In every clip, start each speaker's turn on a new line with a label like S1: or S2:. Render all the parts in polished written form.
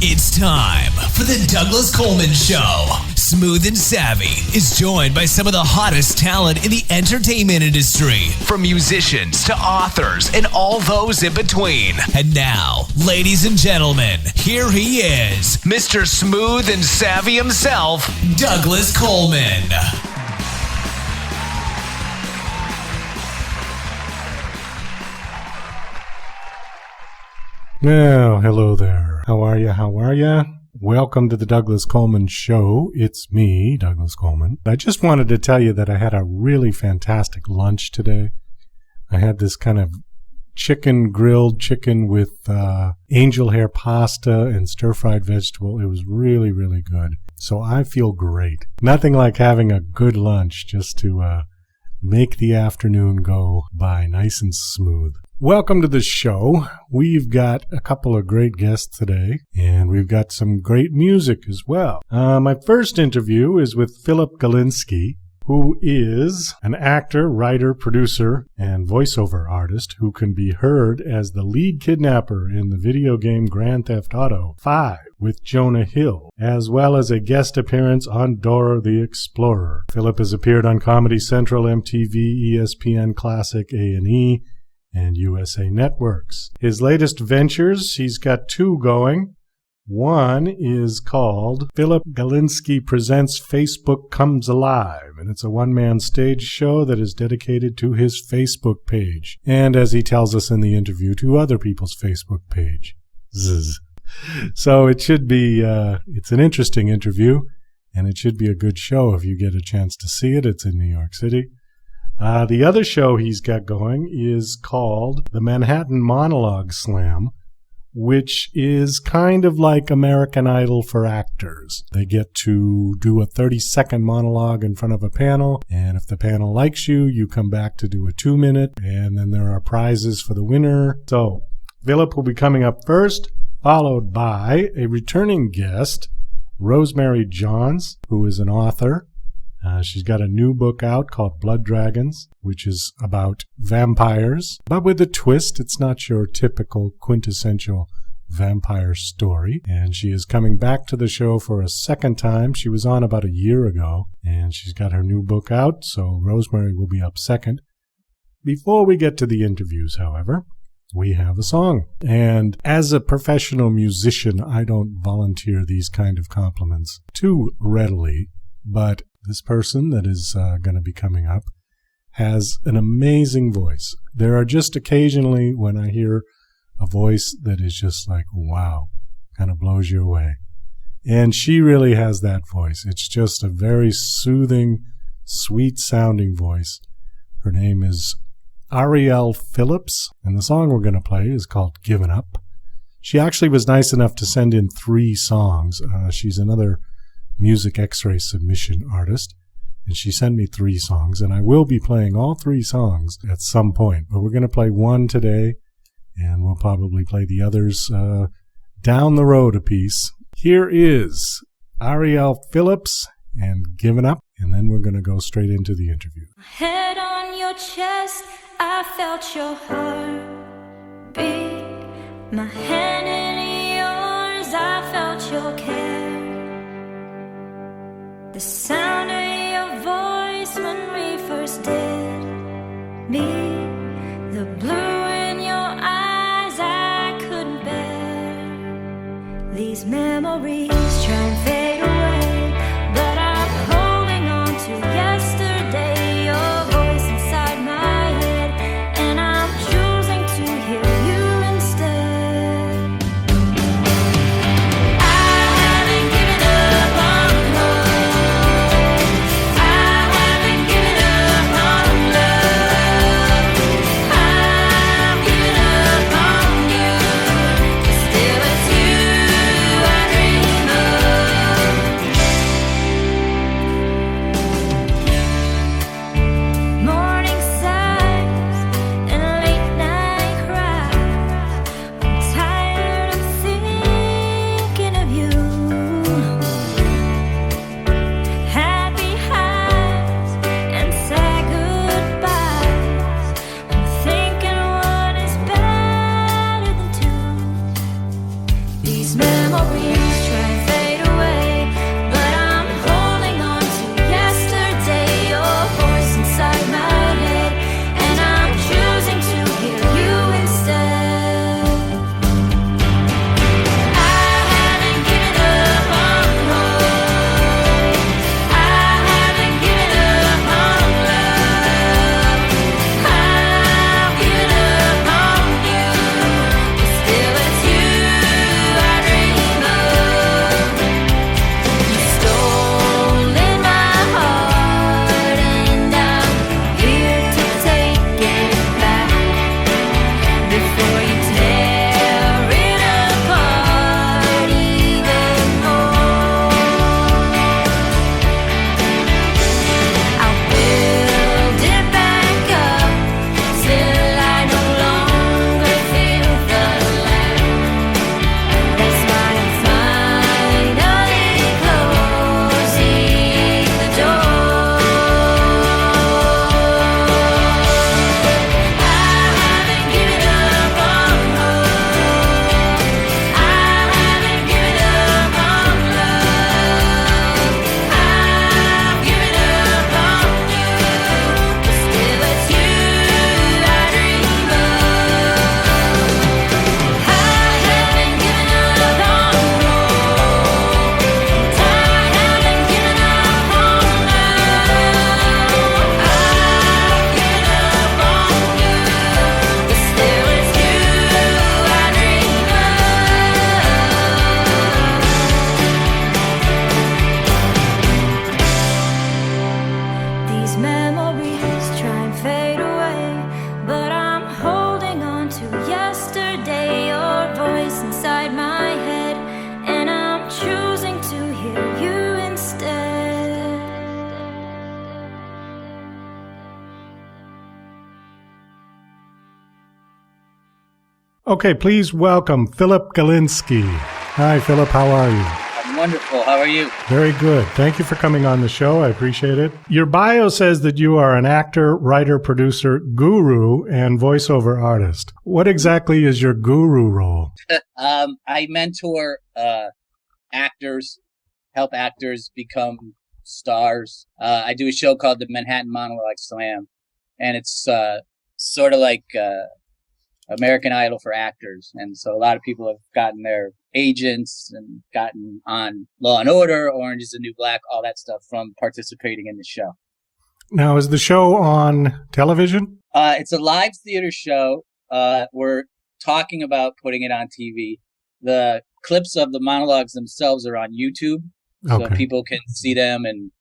S1: It's time for the Douglas Coleman Show. Smooth and Savvy is joined by some of the hottest talent in the entertainment industry, from musicians to authors and all those in between. And now, ladies and gentlemen, here he is, Mr. Smooth and Savvy himself, Douglas Coleman.
S2: Well, hello there. How are ya? Welcome to the Douglas Coleman Show. It's me, Douglas Coleman. I just wanted to tell you that I had a really fantastic lunch today. I had this kind of grilled chicken with angel hair pasta and stir-fried vegetable. It was really, really good. So I feel great. Nothing like having a good lunch just to make the afternoon go by nice and smooth. Welcome to the show. We've got a couple of great guests today, and we've got some great music as well. My first interview is with Philip Galinsky, who is an actor, writer, producer, and voiceover artist who can be heard as the lead kidnapper in the video game Grand Theft Auto 5 with Jonah Hill, as well as a guest appearance on Dora the Explorer. Philip has appeared on Comedy Central, MTV, ESPN Classic, A&E, and USA Networks. His latest ventures, he's got two going. One is called Philip Galinsky Presents Facebook Comes Alive, and it's a one-man stage show that is dedicated to his Facebook page, and as he tells us in the interview, to other people's Facebook page. Zzz. So it should be, it's an interesting interview, and it should be a good show if you get a chance to see it. It's in New York City. The other show he's got going is called the Manhattan Monologue Slam, which is kind of like American Idol for actors. They get to do a 30-second monologue in front of a panel, and if the panel likes you, you come back to do a 2-minute, and then there are prizes for the winner. So Philip will be coming up first, followed by a returning guest, Rosemary Johns, who is an author. She's got a new book out called Blood Dragons, which is about vampires, but with a twist. It's not your typical quintessential vampire story. And she is coming back to the show for a second time. She was on about a year ago, and she's got her new book out, so Rosemary will be up second. Before we get to the interviews, however, we have a song. And as a professional musician, I don't volunteer these kind of compliments too readily, but this person that is going to be coming up has an amazing voice. There are just occasionally when I hear a voice that is just like, wow, kind of blows you away. And she really has that voice. It's just a very soothing, sweet-sounding voice. Her name is Arielle Phillips, and the song we're going to play is called Given Up. She actually was nice enough to send in 3 songs. She's another music X-ray submission artist, and she sent me 3 songs, and I will be playing all 3 songs at some point, but we're going to play one today, and we'll probably play the others down the road a piece. Here is Arielle Phillips and Given Up, and then we're going to go straight into the interview.
S3: Head on your chest, I felt your heart beat. My hand in yours, I felt your care. The sound of your voice when we first did meet, the blue in your eyes I couldn't bear. These memories try and fade away, but I'm holding on to yesterday, your voice inside my head, and I'm choosing to hear you instead. I haven't given up on hope. I haven't given up on love. I've given up on you, but still it's you I dream of. memories try and fade away, but I'm holding on to yesterday. Your voice inside my head, and I'm choosing to hear you instead. I haven't given up on hope. I haven't given up on love. I've given up on you, but still it's you I dream of. You stole in my heart, and I'm here to take it back before you tear it apart even more. I'll build it back up till I no longer feel the lack. That's why I'm finally closing the door. I haven't given up on hope. I haven't given up on love. I've given up on you, but still it's you I dream of. I haven't given up on hope. I haven't given up on love. I've given up on you, but still it's you I dream of. These memories try and fade away, but I'm holding on to yesterday. Your voice inside my head, and I'm choosing to hear you instead.
S2: Okay, please welcome Philip Galinsky. Hi, Philip. How are you?
S4: I'm wonderful. How are you?
S2: Very good. Thank you for coming on the show. I appreciate it. Your bio says that you are an actor, writer, producer, guru, and voiceover artist. What exactly is your guru role?
S4: I mentor actors, help actors become stars. I do a show called the Manhattan Monologue Slam, and it's sort of like American Idol for actors. And so a lot of people have gotten their agents and gotten on Law and Order, Orange is the New Black, all that stuff from participating in the show.
S2: Now, is the show on television?
S4: It's a live theater show. We're talking about putting it on TV. The clips of the monologues themselves are on YouTube, so
S2: Okay.
S4: people can see them and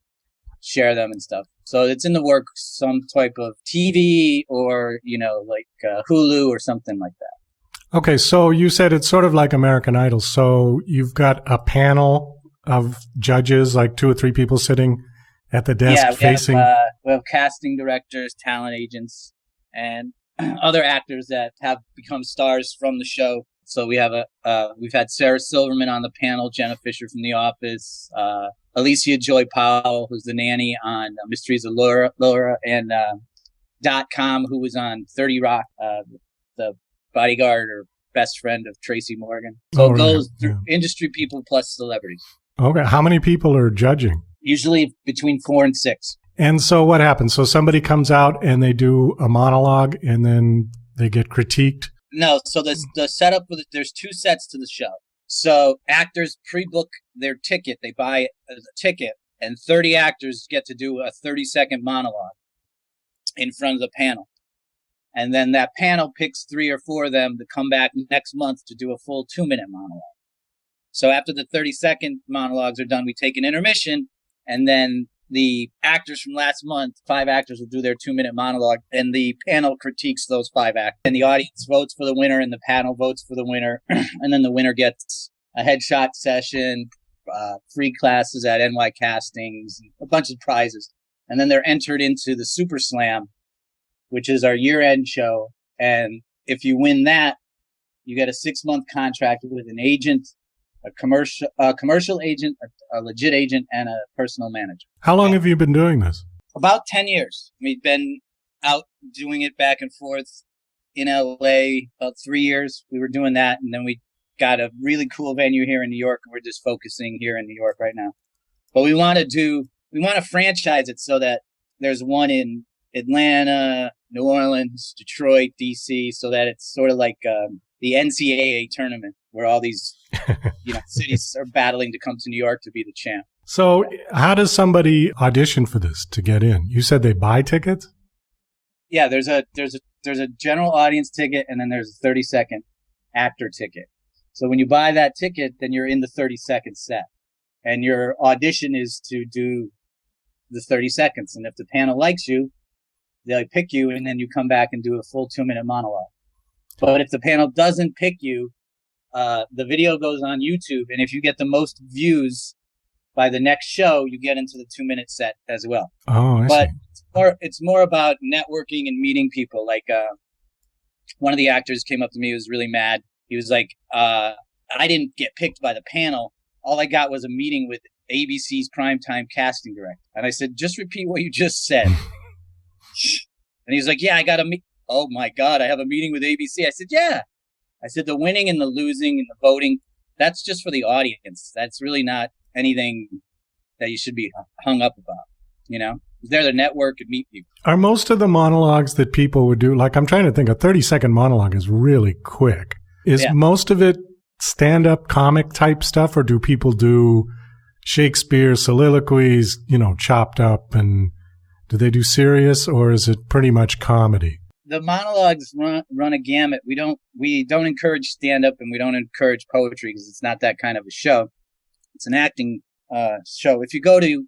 S4: share them and stuff. So it's in the works, some type of TV or, like Hulu or something like that.
S2: Okay, so you said it's sort of like American Idol. So you've got a panel of judges, like 2 or 3 people sitting at the desk
S4: Yeah,
S2: facing.
S4: we have casting directors, talent agents, and other actors that have become stars from the show. So we have we've had Sarah Silverman on the panel, Jenna Fisher from The Office, Alicia Joy Powell, who's the nanny on Mysteries of Laura, and .com, who was on 30 Rock, the bodyguard or best friend of Tracy Morgan. So
S2: Oh,
S4: it goes
S2: right,
S4: through industry people plus celebrities.
S2: Okay, how many people are judging?
S4: Usually between 4 and 6.
S2: And so what happens? So somebody comes out and they do a monologue and then they get critiqued?
S4: No, so the setup with there's 2 sets to the show. So actors pre-book their ticket. They buy a ticket, and 30 actors get to do a 30-second monologue in front of the panel. And then that panel picks 3 or 4 of them to come back next month to do a full 2-minute monologue. So after the 30-second monologues are done, we take an intermission, and then the actors from last month, 5 actors will do their 2-minute monologue, and the panel critiques those 5 actors. And the audience votes for the winner, and the panel votes for the winner. And then the winner gets a headshot session, free classes at NY Castings, a bunch of prizes. And then they're entered into the Super Slam, which is our year-end show. And if you win that, you get a 6-month contract with an agent, a commercial agent, a legit agent, and a personal manager.
S2: How long have you been doing this?
S4: About 10 years. We've been out doing it back and forth in LA about 3 years. We were doing that, and then we got a really cool venue here in New York, and we're just focusing here in New York right now. But we want to franchise it so that there's one in Atlanta, New Orleans, Detroit, DC, so that it's sort of like the NCAA tournament where all these cities are battling to come to New York to be the champ.
S2: So how does somebody audition for this to get in? You said they buy tickets?
S4: Yeah, there's a general audience ticket, and then there's a 30-second actor ticket. So when you buy that ticket, then you're in the 30-second set, and your audition is to do the 30 seconds. And if the panel likes you, they'll pick you, and then you come back and do a full 2-minute monologue. But if the panel doesn't pick you, the video goes on YouTube, and if you get the most views by the next show, you get into the 2-minute set as well.
S2: Oh, I
S4: but
S2: see.
S4: it's more about networking and meeting people. Like one of the actors came up to me, he was really mad. He was like, I didn't get picked by the panel. All I got was a meeting with ABC's primetime casting director. And I said, just repeat what you just said. And he was like, yeah, I got a meet. Oh my God, I have a meeting with ABC. I said, yeah. I said, the winning and the losing and the voting, that's just for the audience. That's really not anything that you should be hung up about, They're the network and meet people.
S2: Are most of the monologues that people would do, like I'm trying to think, a 30-second monologue is really quick. Is most of it stand-up comic type stuff, or do people do Shakespeare soliloquies, chopped up, and do they do serious, or is it pretty much comedy?
S4: The monologues run a gamut. We don't encourage stand-up, and we don't encourage poetry because it's not that kind of a show. It's an acting show. If you go to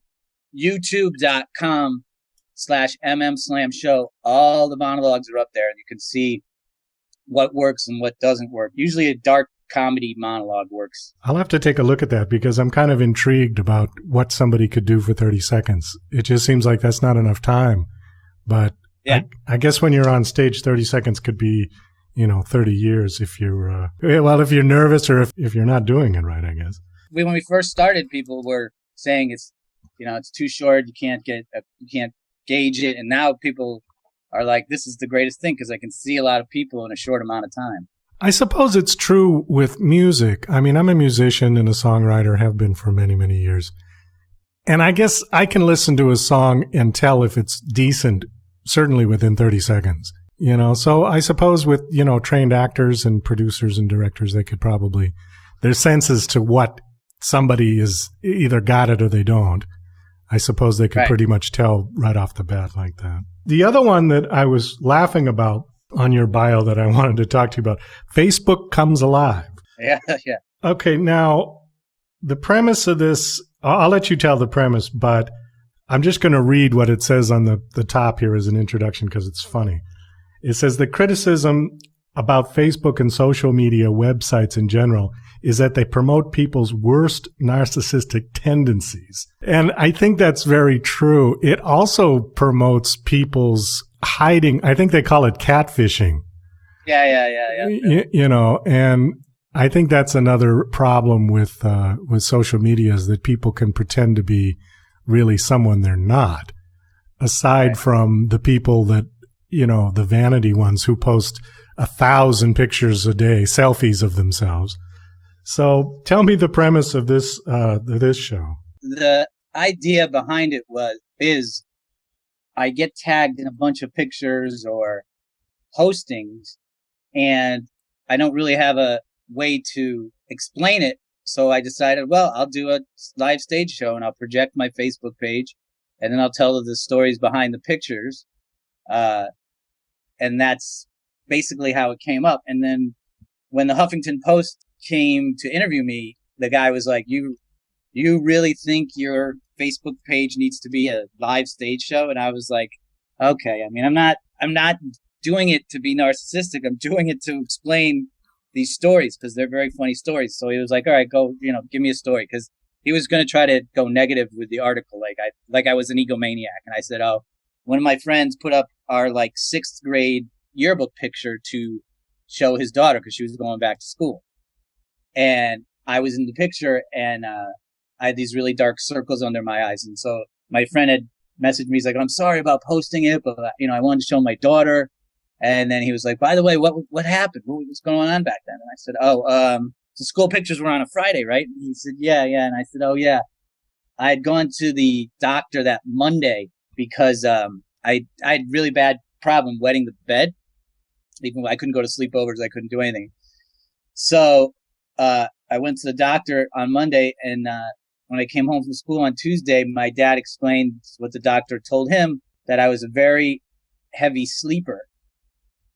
S4: youtube.com/MMSlamShow, all the monologues are up there, and you can see what works and what doesn't work. Usually a dark comedy monologue works.
S2: I'll have to take a look at that because I'm kind of intrigued about what somebody could do for 30 seconds. It just seems like that's not enough time. But yeah. I guess when you're on stage, 30 seconds could be, 30 years if you're, if you're nervous or if you're not doing it right, I guess.
S4: When we first started, people were saying it's too short. You can't gauge it. And now people are like, this is the greatest thing because I can see a lot of people in a short amount of time.
S2: I suppose it's true with music. I mean, I'm a musician and a songwriter, have been for many, many years. And I guess I can listen to a song and tell if it's decent, certainly within 30 seconds. So I suppose with, trained actors and producers and directors, they could probably, their senses to what somebody is either got it or they don't. I suppose they could pretty much tell right off the bat like that. The other one that I was laughing about on your bio that I wanted to talk to you about, Facebook Comes Alive.
S4: Yeah.
S2: Okay, now the premise of this, I'll let you tell the premise, but I'm just going to read what it says on the top here as an introduction because it's funny. It says the criticism about Facebook and social media websites in general is that they promote people's worst narcissistic tendencies. And I think that's very true. It also promotes people's hiding. I think they call it catfishing.
S4: Yeah.
S2: And I think that's another problem with social media is that people can pretend to be really someone they're not, aside from the people that, the vanity ones who post 1,000 pictures a day, selfies of themselves. So tell me the premise of this show.
S4: The idea behind it is I get tagged in a bunch of pictures or postings, and I don't really have a way to explain it. So I decided, I'll do a live stage show and I'll project my Facebook page, and then I'll tell the stories behind the pictures. And that's basically how it came up. And then when the Huffington Post came to interview me, the guy was like, you really think your Facebook page needs to be a live stage show? And I was like, okay, I mean, I'm not doing it to be narcissistic. I'm doing it to explain these stories because they're very funny stories. So he was like, all right, go, give me a story. Cause he was going to try to go negative with the article. Like I was an egomaniac. And I said, one of my friends put up our 6th grade yearbook picture to show his daughter because she was going back to school. And I was in the picture and I had these really dark circles under my eyes. And so my friend had messaged me. He's like, I'm sorry about posting it, but I wanted to show my daughter. And then he was like, by the way, what happened? What was going on back then? And I said, So school pictures were on a Friday, right? And he said, yeah. And I said, oh, yeah. I had gone to the doctor that Monday because I had really bad problem wetting the bed. Even I couldn't go to sleepovers. I couldn't do anything. So I went to the doctor on Monday, and when I came home from school on Tuesday, my dad explained what the doctor told him, that I was a very heavy sleeper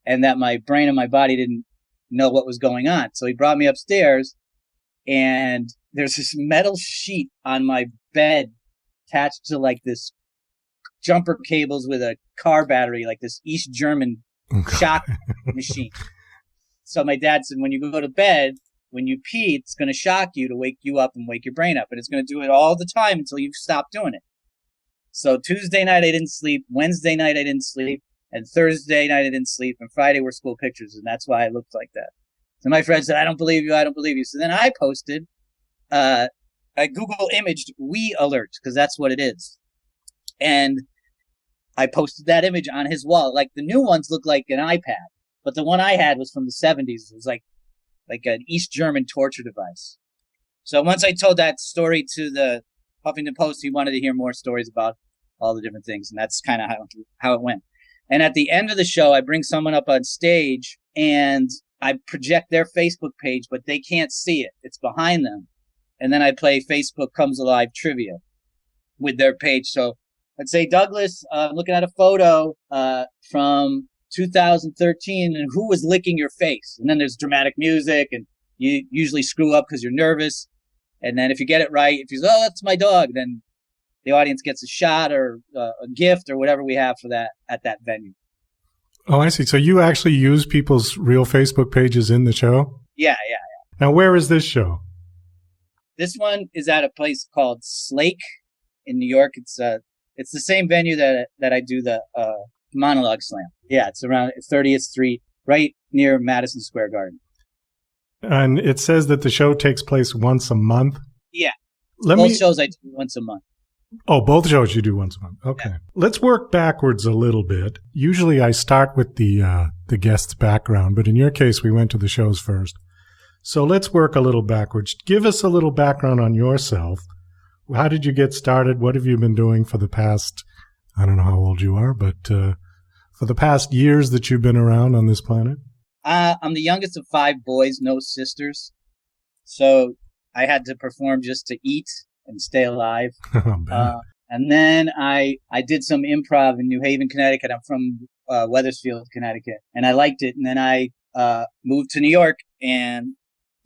S4: and that my brain and my body didn't know what was going on. So he brought me upstairs, and there's this metal sheet on my bed attached to like this jumper cables with a car battery, like this East German shock machine. So my dad said, when you go to bed, when you pee, it's going to shock you to wake you up and wake your brain up. And it's going to do it all the time until you stop doing it. So Tuesday night, I didn't sleep. Wednesday night, I didn't sleep. And Thursday night, I didn't sleep. And Friday were school pictures. And that's why I looked like that. So my friend said, I don't believe you. I don't believe you. So then I posted, I Google imaged "we alert" because that's what it is. And I posted that image on his wall. Like the new ones look like an iPad, but the one I had was from the 70s. It was like an East German torture device. So once I told that story to the Huffington Post, he wanted to hear more stories about all the different things. And that's kind of how it went. And at the end of the show, I bring someone up on stage and I project their Facebook page, but they can't see it. It's behind them. And then I play Facebook Comes Alive trivia with their page. So let's say, Douglas, looking at a photo from 2013, and who was licking your face? And then there's dramatic music, and you usually screw up because you're nervous. And then if you get it right, if you say, oh, that's my dog, then the audience gets a shot or a gift or whatever we have for that at that venue.
S2: Oh, I see. So you actually use people's real Facebook pages in the show?
S4: Yeah.
S2: Now, where is this show?
S4: This one is at a place called Slake in New York. It's the same venue that I do the Monologue Slam. Yeah, it's around 30th Street, right near Madison Square Garden.
S2: And it says that the show takes place once a month?
S4: Yeah. Both shows I do once a month.
S2: Oh, both shows you do once a month. Okay. Yeah. Let's work backwards a little bit. Usually I start with the guest's background, but in your case, we went to the shows first. So let's work a little backwards. Give us a little background on yourself. How did you get started? What have you been doing for the past, I don't know how old you are, but for the past years that you've been around on this planet?
S4: I'm the youngest of 5 boys, no sisters. So I had to perform just to eat and stay alive. And then I did some improv in New Haven, Connecticut. I'm from Wethersfield, Connecticut. And I liked it. And then I moved to New York. And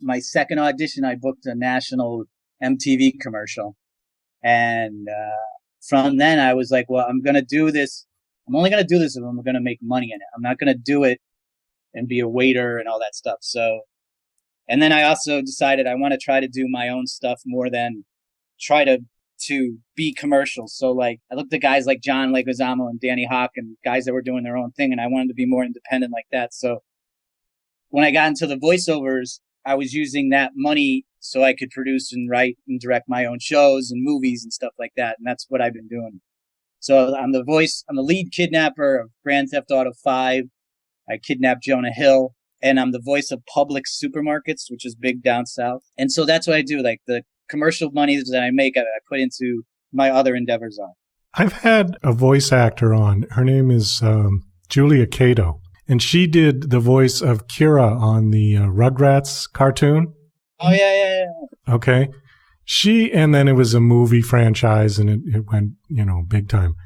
S4: my second audition, I booked a national MTV commercial. And from then I was like, well, I'm going to do this. I'm only going to do this if I'm going to make money in it. I'm not going to do it and be a waiter and all that stuff. So, and then I also decided I want to try to do my own stuff more than try to be commercial. So like I looked at guys like John Leguizamo and Danny Hawk and guys that were doing their own thing, and I wanted to be more independent like that. So when I got into the voiceovers, I was using that money so I could produce and write and direct my own shows and movies and stuff like that. And that's what I've been doing. So I'm the lead kidnapper of Grand Theft Auto 5. I kidnapped Jonah Hill, and I'm the voice of Publix supermarkets, which is big down south. And so that's what I do. Like the commercial money that I make, I put into my other endeavors on.
S2: I've had a voice actor on. Her name is Julia Cato, and she did the voice of Kira on the Rugrats cartoon.
S4: Oh, yeah.
S2: Okay. And then it was a movie franchise, and it went, big time.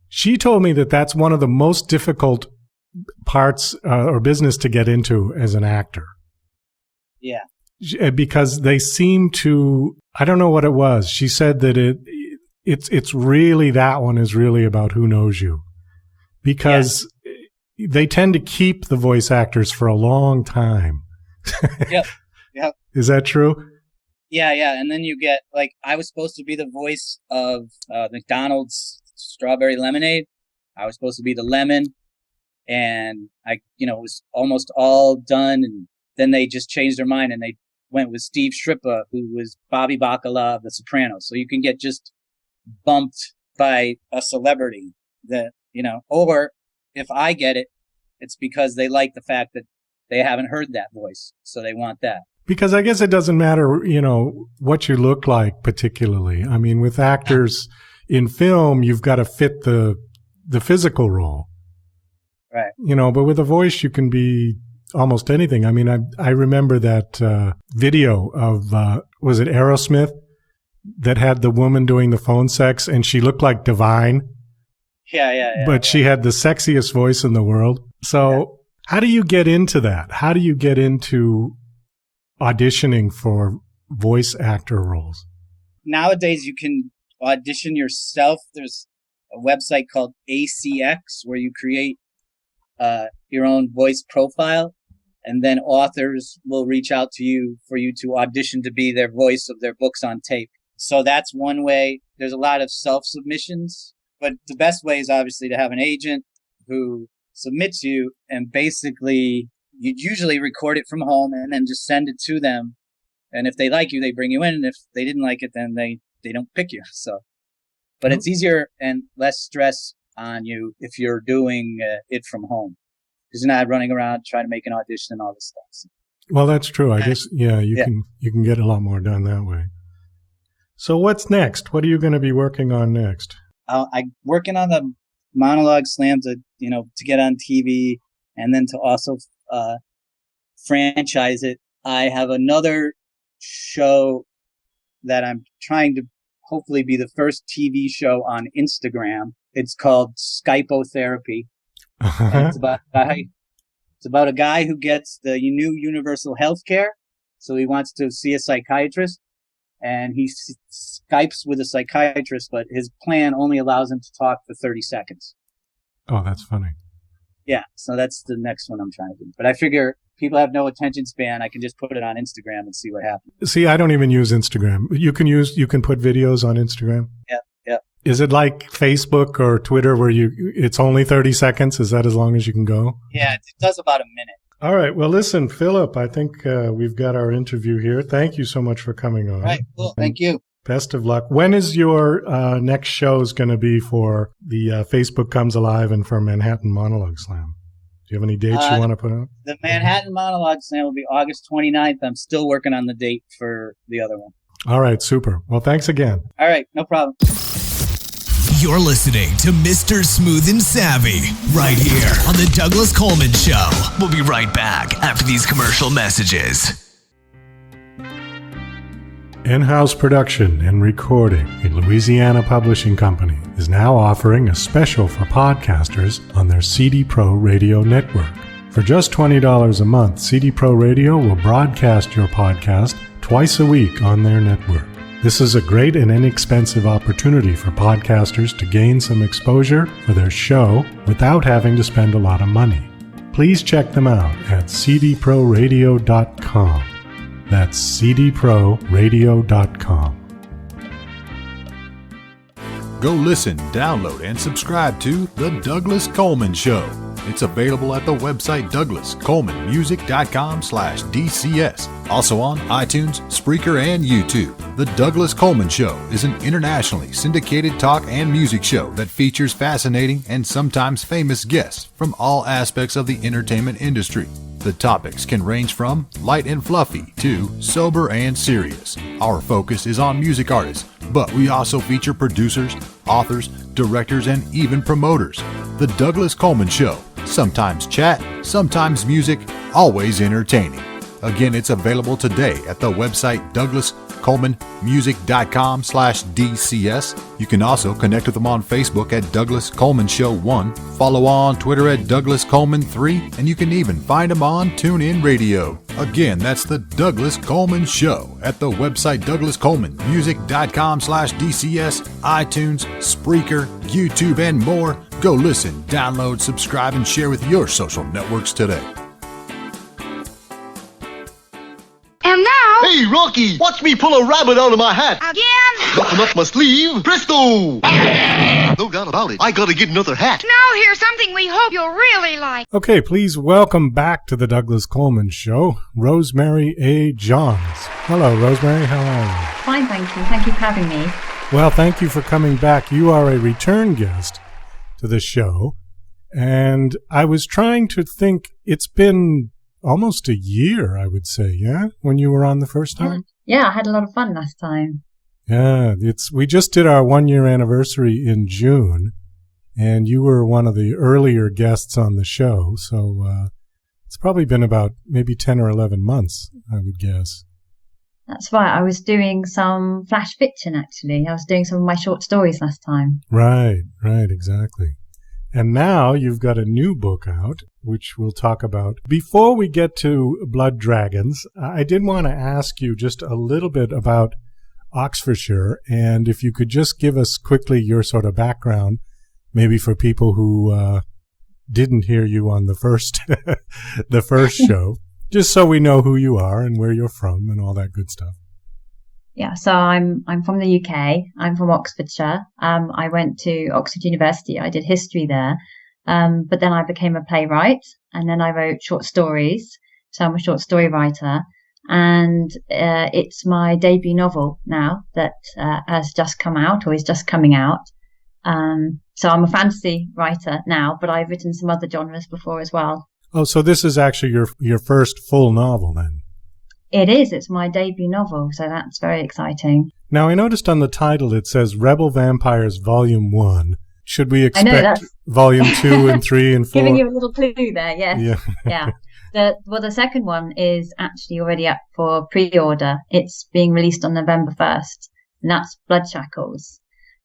S2: She told me that that's one of the most difficult parts or business to get into as an actor.
S4: Yeah.
S2: Because they seem to, I don't know what it was. She said that it's really, that one is really about who knows you. Because they tend to keep the voice actors for a long time.
S4: Yep.
S2: Is that true?
S4: Yeah. And then you get, like, I was supposed to be the voice of McDonald's strawberry lemonade. I was supposed to be the lemon. And it was almost all done. And then they just changed their mind and they went with Steve Shrippa, who was Bobby Bacala of The Sopranos. So you can get just bumped by a celebrity that, or if I get it, it's because they like the fact that they haven't heard that voice. So they want that.
S2: Because I guess it doesn't matter, what you look like particularly. I mean, with actors in film, you've got to fit the physical role.
S4: Right.
S2: But with a voice, you can be almost anything. I mean, I remember that video of, was it Aerosmith, that had the woman doing the phone sex, and she looked like Divine.
S4: Yeah.
S2: But she had the sexiest voice in the world. So how do you get into that? How do you get into auditioning for voice actor roles?
S4: Nowadays, you can audition yourself. There's a website called ACX where you create your own voice profile, and then authors will reach out to you for you to audition to be their voice of their books on tape. So that's one way. There's a lot of self-submissions, but the best way is obviously to have an agent who submits you, and basically you'd usually record it from home and then just send it to them. And if they like you, they bring you in. And if they didn't like it, then they don't pick you. So, but it's easier and less stress on you if you're doing it from home, because you're not running around trying to make an audition and all this stuff.
S2: Well, that's true. I guess, you can get a lot more done that way. So what's next? What are you going to be working on next?
S4: I'm working on the monologue slam to get on TV, and then to also franchise it. I have another show that I'm trying to hopefully be the first TV show on Instagram. It's called Skypotherapy. And it's about a guy who gets the new universal health care. So he wants to see a psychiatrist, and he Skypes with a psychiatrist, but his plan only allows him to talk for 30 seconds.
S2: Oh, that's funny.
S4: Yeah, so that's the next one I'm trying to do. But I figure people have no attention span. I can just put it on Instagram and see what happens.
S2: See, I don't even use Instagram. You can put videos on Instagram?
S4: Yeah.
S2: Is it like Facebook or Twitter where it's only 30 seconds? Is that as long as you can go?
S4: Yeah, it does about a minute.
S2: All right. Well, listen, Philip, I think we've got our interview here. Thank you so much for coming on.
S4: All right, cool. Thank you.
S2: Best of luck. When is your next show going to be for the Facebook Comes Alive and for Manhattan Monologue Slam? Do you have any dates you want to put out?
S4: The Manhattan Monologue Slam will be August 29th. I'm still working on the date for the other one.
S2: All right. Super. Well, thanks again.
S4: All right. No problem.
S1: You're listening to Mr. Smooth and Savvy right here on The Douglas Coleman Show. We'll be right back after these commercial messages.
S2: In-house production and recording in Louisiana Publishing Company is now offering a special for podcasters on their CD Pro Radio network. For just $20 a month, CD Pro Radio will broadcast your podcast twice a week on their network. This is a great and inexpensive opportunity for podcasters to gain some exposure for their show without having to spend a lot of money. Please check them out at cdproradio.com. That's cdproradio.com.
S5: Go listen, download, and subscribe to The Douglas Coleman Show. It's available at the website douglascolemanmusic.com/DCS. Also on iTunes, Spreaker, and YouTube. The Douglas Coleman Show is an internationally syndicated talk and music show that features fascinating and sometimes famous guests from all aspects of the entertainment industry. The topics can range from light and fluffy to sober and serious. Our focus is on music artists, but we also feature producers, authors, directors, and even promoters. The Douglas Coleman Show. Sometimes chat, sometimes music, always entertaining. Again, it's available today at the website douglascolemanmusic.com/DCS. You can also connect with them on Facebook at Douglas Coleman Show 1, follow on Twitter at Douglas Coleman 3, and you can even find them on TuneIn Radio. Again, that's the Douglas Coleman Show at the website douglascolemanmusic.com/DCS, iTunes, Spreaker, YouTube, and more. Go listen, download, subscribe, and share with your social networks today.
S6: And now...
S7: Hey, Rocky, watch me pull a rabbit out of my hat.
S6: Again?
S7: Nothing up my sleeve. Presto! No doubt about it. I gotta get another hat.
S6: Now here's something we hope you'll really like.
S2: Okay, please welcome back to the Douglas Coleman Show, Rosemary A. Johns. Hello, Rosemary. How are you?
S8: Fine, thank you. Thank you for having me.
S2: Well, thank you for coming back. You are a return guest to the show, and I was trying to think, it's been almost a year, I would say, yeah, when you were on the first time?
S8: Yeah, I had a lot of fun last time.
S2: Yeah, we just did our 1-year anniversary in June, and you were one of the earlier guests on the show, so it's probably been about maybe 10 or 11 months, I would guess.
S8: That's right. I was doing some flash fiction, actually. I was doing some of my short stories last time.
S2: Right, exactly. And now you've got a new book out, which we'll talk about. Before we get to Blood Dragons, I did want to ask you just a little bit about Oxfordshire, and if you could just give us quickly your sort of background, maybe for people who didn't hear you on the first the first show, just so we know who you are and where you're from and all that good stuff.
S8: Yeah, so I'm from the UK. I'm from Oxfordshire. I went to Oxford University. I did history there, but then I became a playwright, and then I wrote short stories. So I'm a short story writer, and it's my debut novel now that has just come out or is just coming out. So I'm a fantasy writer now, but I've written some other genres before as well.
S2: Oh, so this is actually your first full novel then?
S8: It is. It's my debut novel, so that's very exciting.
S2: Now, I noticed on the title it says Rebel Vampires Volume 1. Should we expect Volume 2 and 3 and 4?
S8: Giving you a little clue there, yes.
S2: Yeah.
S8: Yeah. The second one is actually already up for pre-order. It's being released on November 1st, and that's Blood Shackles.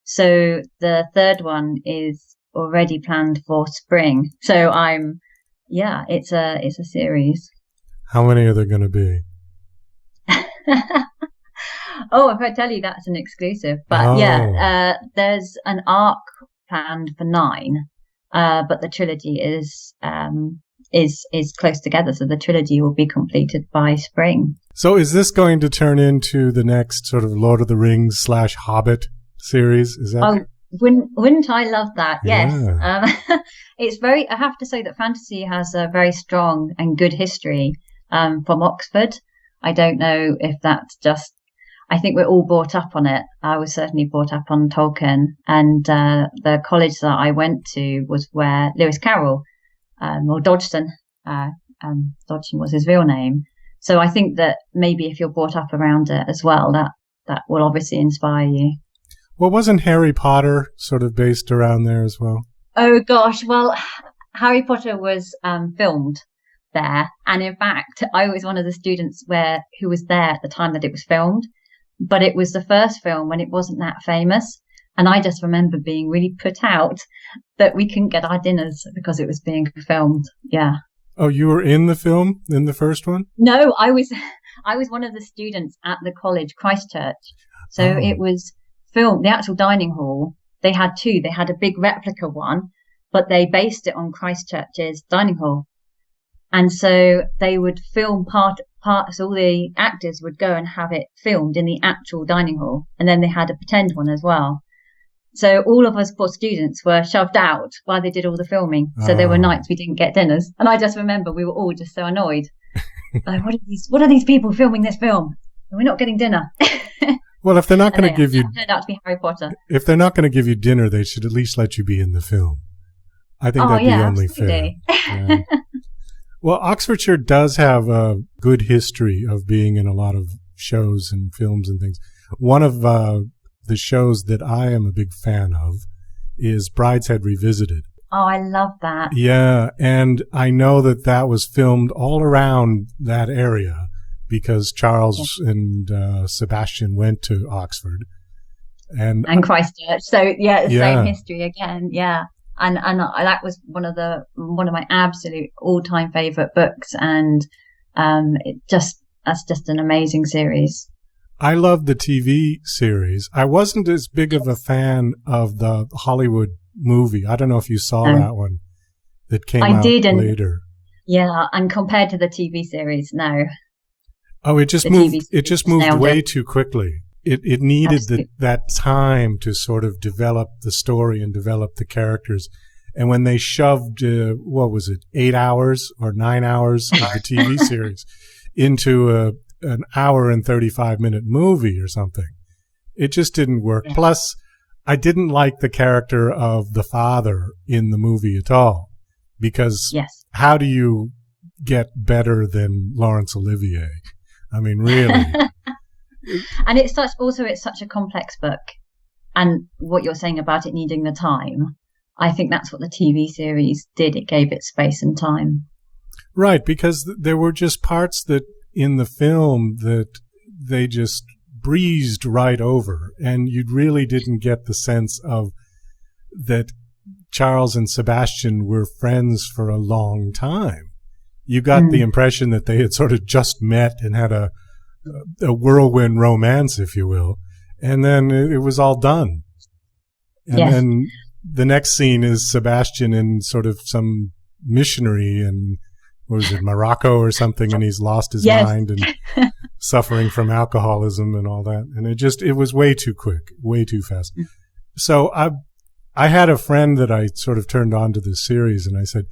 S8: So the third one is already planned for spring. So it's a series.
S2: How many are there going to be?
S8: Oh, if I tell you, that's an exclusive. But there's an arc planned for 9, but the trilogy is close together, so the trilogy will be completed by spring.
S2: So is this going to turn into the next sort of Lord of the Rings / Hobbit series? Is that?
S8: Oh, wouldn't I love that? Yes.
S2: Yeah.
S8: It's I have to say that fantasy has a very strong and good history from Oxford. I don't know if that's just, I think we're all brought up on it. I was certainly brought up on Tolkien, and the college that I went to was where Lewis Carroll, or Dodgson, Dodgson was his real name. So I think that maybe if you're brought up around it as well, that will obviously inspire you.
S2: Well, wasn't Harry Potter sort of based around there as well?
S8: Oh gosh, well, Harry Potter was filmed there, and in fact, I was one of the students who was there at the time that it was filmed. But it was the first film when it wasn't that famous, and I just remember being really put out that we couldn't get our dinners because it was being filmed. Yeah.
S2: Oh, you were in the film, in the first one?
S8: No, I was one of the students at the college, Christchurch. So It was filmed, the actual dining hall. They had 2. They had a big replica one, but they based it on Christchurch's dining hall. And so they would film so all the actors would go and have it filmed in the actual dining hall. And then they had a pretend one as well. So all of us poor students were shoved out while they did all the filming. So there were nights we didn't get dinners. And I just remember we were all just so annoyed. Like, what are these people filming this film? We're not getting dinner.
S2: Well, if they're not going to give you...
S8: It turned out to be Harry Potter.
S2: If they're not going to give you dinner, they should at least let you be in the film. I think that'd be only
S8: absolutely.
S2: fair. Yeah. Well, Oxfordshire does have a good history of being in a lot of shows and films and things. One of the shows that I am a big fan of is Brideshead Revisited.
S8: Oh, I love that.
S2: Yeah, and I know that was filmed all around that area because Charles and Sebastian went to Oxford. And
S8: Christchurch. So, same history again, yeah. And that was one of my absolute all-time favorite books, and that's just an amazing series.
S2: I love the TV series. I wasn't as big of a fan of the Hollywood movie. I don't know if you saw that one that came out later.
S8: Yeah, and compared to the TV series, no.
S2: Oh, it just moved way too quickly. It needed that time to sort of develop the story and develop the characters. And when they shoved, 8 hours or 9 hours of the TV series into an hour and 35-minute movie or something, it just didn't work. Yeah. Plus, I didn't like the character of the father in the movie at all, because how do you get better than Laurence Olivier. I mean, really.
S8: And it's such a complex book. And what you're saying about it needing the time, I think that's what the TV series did. It gave it space and time.
S2: Right, because there were just parts that in the film that they just breezed right over, and you really didn't get the sense of that Charles and Sebastian were friends for a long time. You got the impression that they had sort of just met and had a whirlwind romance, if you will, and then it was all done. And then the next scene is Sebastian in sort of some missionary in, what was it, Morocco or something, and he's lost his mind and suffering from alcoholism and all that. And it was way too quick, way too fast. So I had a friend that I sort of turned on to this series, and I said,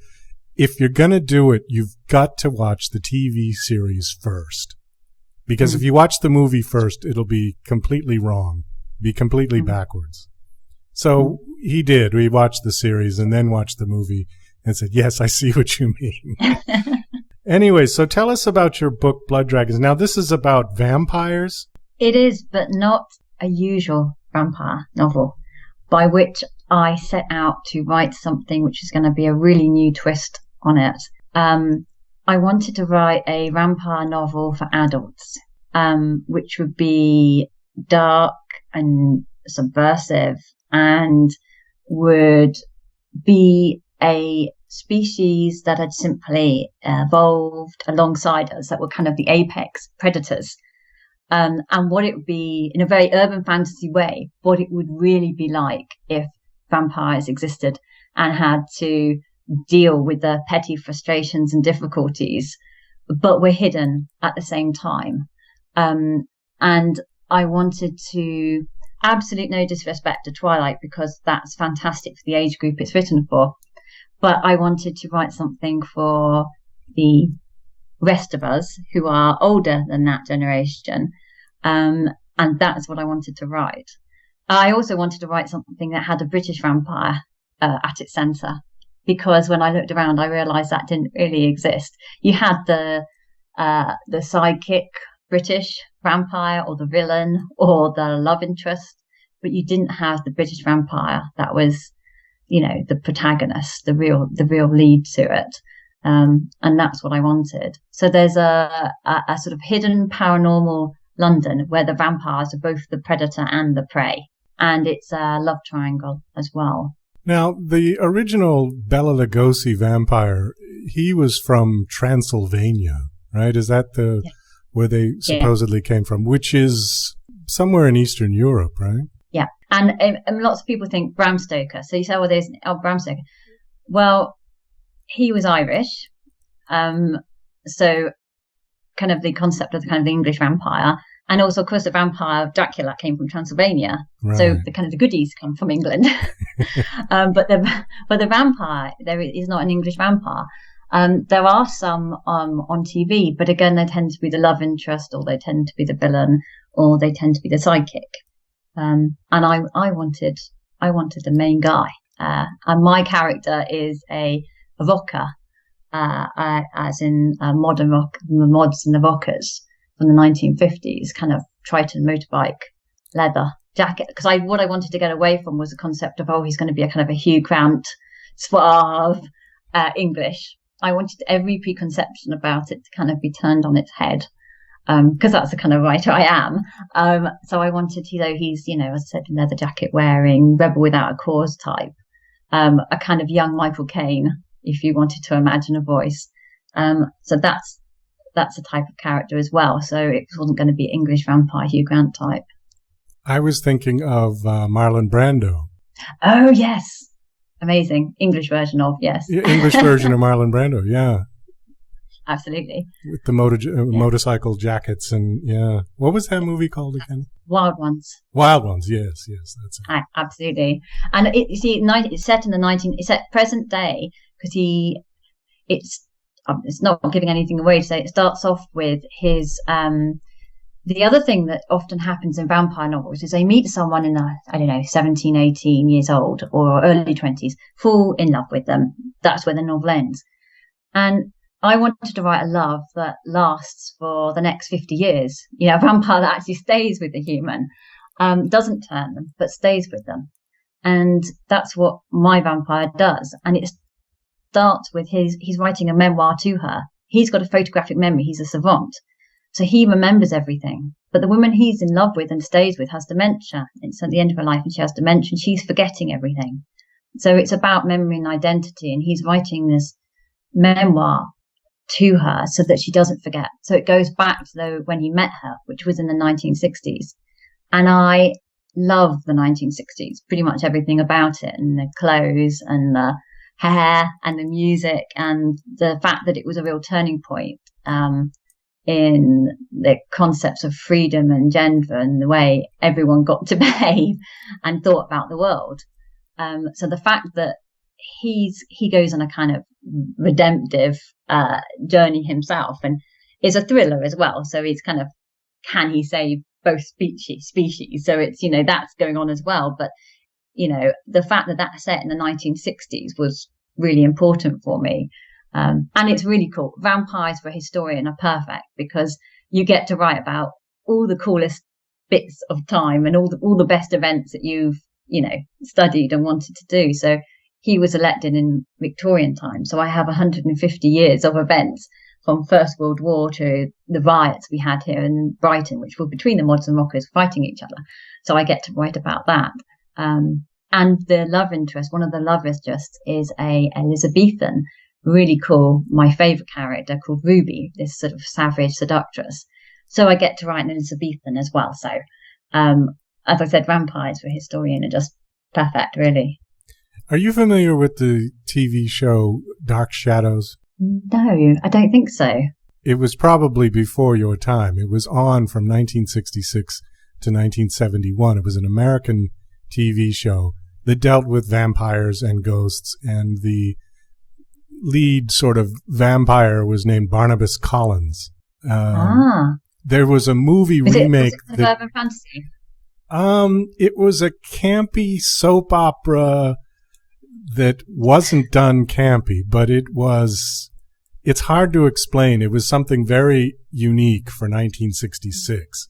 S2: if you're going to do it, you've got to watch the TV series first. Because if you watch the movie first, it'll be completely wrong, be completely backwards. So he did. We watched the series and then watched the movie and said, yes, I see what you mean. Anyway, so tell us about your book, Blood Dragons. Now, this is about vampires?
S8: It is, but not a usual vampire novel, by which I set out to write something which is going to be a really new twist on it. I wanted to write a vampire novel for adults, which would be dark and subversive and would be a species that had simply evolved alongside us, that were kind of the apex predators. And what it would be, in a very urban fantasy way, what it would really be like if vampires existed and had to deal with the petty frustrations and difficulties, but were hidden at the same time. And I wanted to, absolute no disrespect to Twilight, because that's fantastic for the age group it's written for, but I wanted to write something for the rest of us who are older than that generation. And that's what I wanted to write. I also wanted to write something that had a British vampire at its centre, because when I looked around, I realised that didn't really exist. You had the sidekick British vampire, or the villain, or the love interest, but you didn't have the British vampire that was, the protagonist, the real lead to it. And that's what I wanted. So there's a sort of hidden paranormal London where the vampires are both the predator and the prey. And it's a love triangle as well.
S2: Now, the original Bela Lugosi vampire, he was from Transylvania, right? Is that where they supposedly came from, which is somewhere in Eastern Europe, right?
S8: Yeah. And lots of people think Bram Stoker. So you say, well, there's Bram Stoker. Well, he was Irish. So kind of the concept of the English vampire. And also, of course, the vampire of Dracula came from Transylvania. Right. So the goodies come from England. But the vampire, there is not an English vampire. There are some on TV, but again, they tend to be the love interest, or they tend to be the villain, or they tend to be the sidekick. And I wanted the main guy. And my character is a rocker, as in modern rock, the mods and the rockers from the 1950s, kind of Triton motorbike, leather jacket. Because what I wanted to get away from was the concept of, he's going to be a kind of a Hugh Grant, suave English. I wanted every preconception about it to kind of be turned on its head, because that's the kind of writer I am. So I wanted, he's, as I said, leather jacket wearing, rebel without a cause type, a kind of young Michael Caine, if you wanted to imagine a voice. So that's a type of character as well. So it wasn't going to be English vampire Hugh Grant type.
S2: I was thinking of Marlon Brando.
S8: Oh, yes. Amazing. English version of, yes.
S2: English version of Marlon Brando, yeah.
S8: Absolutely.
S2: With the motorcycle jackets and, yeah. What was that movie called again?
S8: Wild Ones.
S2: Wild Ones, yes, that's it.
S8: Absolutely. And it's set in it's set present day, because it's not giving anything away to say it starts off with his, the other thing that often happens in vampire novels is they meet someone in 17, 18 years old or early 20s, fall in love with them. That's where the novel ends. And I wanted to write a love that lasts for the next 50 years. You know, a vampire that actually stays with the human, doesn't turn them, but stays with them. And that's what my vampire does. And it starts with he's writing a memoir to her. He's got a photographic memory. He's a savant. So he remembers everything. But the woman he's in love with and stays with has dementia. It's at the end of her life and she has dementia and she's forgetting everything. So it's about memory and identity. And he's writing this memoir to her so that she doesn't forget. So it goes back to when he met her, which was in the 1960s. And I love the 1960s, pretty much everything about it, and the clothes and the hair and the music and the fact that it was a real turning point in the concepts of freedom and gender and the way everyone got to behave and thought about the world. So the fact that he goes on a kind of redemptive journey himself, and is a thriller as well. So he's kind of, can he save both species? So it's, you know, that's going on as well. But, you know, the fact that that's set in the 1960s was really important for me. And it's really cool. Vampires for a historian are perfect because you get to write about all the coolest bits of time and all the best events that you've, you know, studied and wanted to do. So he was elected in Victorian times. So I have 150 years of events from First World War to the riots we had here in Brighton, which were between the mods and rockers fighting each other. So I get to write about that. And the love interest, one of the love interests is a Elizabethan, really cool, my favorite character called Ruby, this sort of savage seductress. So I get to write an Elizabethan as well. So, as I said, vampires for a historian are just perfect, really.
S2: Are you familiar with the TV show Dark Shadows?
S8: No, I don't think so.
S2: It was probably before your time. It was on from 1966 to 1971. It was an American TV show that dealt with vampires and ghosts, and the lead sort of vampire was named Barnabas Collins. There was a movie remake.
S8: Was it urban fantasy?
S2: It was a campy soap opera that wasn't done campy, but it's hard to explain. It was something very unique for 1966.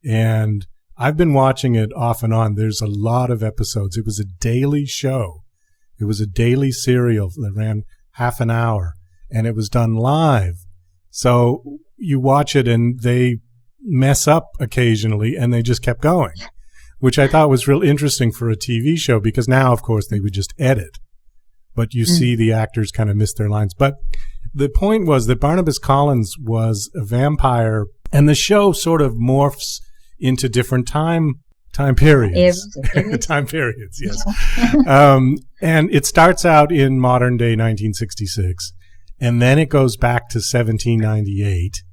S2: And I've been watching it off and on. There's a lot of episodes. It was a daily show. It was a daily serial that ran half an hour, and it was done live. So you watch it and they mess up occasionally and they just kept going, which I thought was real interesting for a TV show, because now, of course, they would just edit. But you see the actors kind of miss their lines. But the point was that Barnabas Collins was a vampire, and the show sort of morphs into different time periods. Time periods, yes. And it starts out in modern day 1966, and then it goes back to 1798,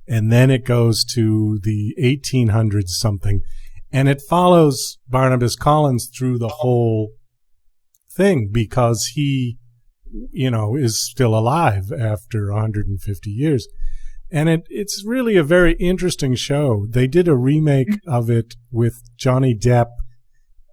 S2: and then it goes to the 1800s something, and it follows Barnabas Collins through the whole thing because he, you know, is still alive after 150 years. And it's really a very interesting show. They did a remake of it with Johnny Depp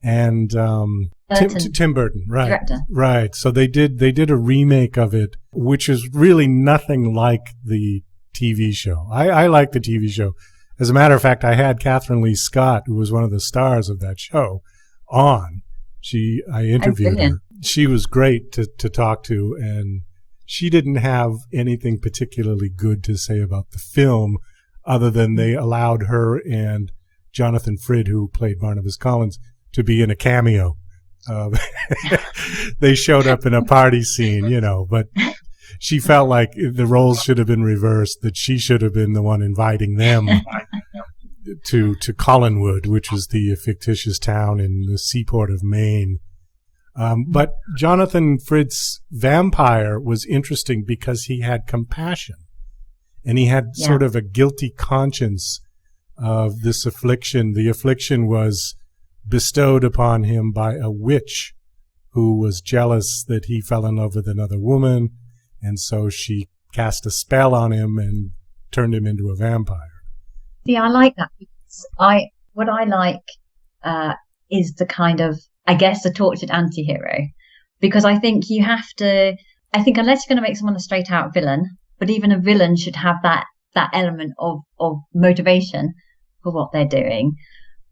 S2: and Tim Burton, right? Director. Right. So they did a remake of it, which is really nothing like the TV show. I like the TV show. As a matter of fact, I had Catherine Lee Scott, who was one of the stars of that show, on. I interviewed her. She was great to talk to, and she didn't have anything particularly good to say about the film other than they allowed her and Jonathan Frid, who played Barnabas Collins, to be in a cameo. They showed up in a party scene, you know, but she felt like the roles should have been reversed, that she should have been the one inviting them to Collinwood, which was the fictitious town in the seaport of Maine. But Jonathan Frid's vampire was interesting because he had compassion, and he had sort of a guilty conscience of this affliction. The affliction was bestowed upon him by a witch who was jealous that he fell in love with another woman, and so she cast a spell on him and turned him into a vampire.
S8: See, I like that because what I like is the kind of, I guess, a tortured anti-hero, because I think unless you're going to make someone a straight out villain, but even a villain should have that element of motivation for what they're doing.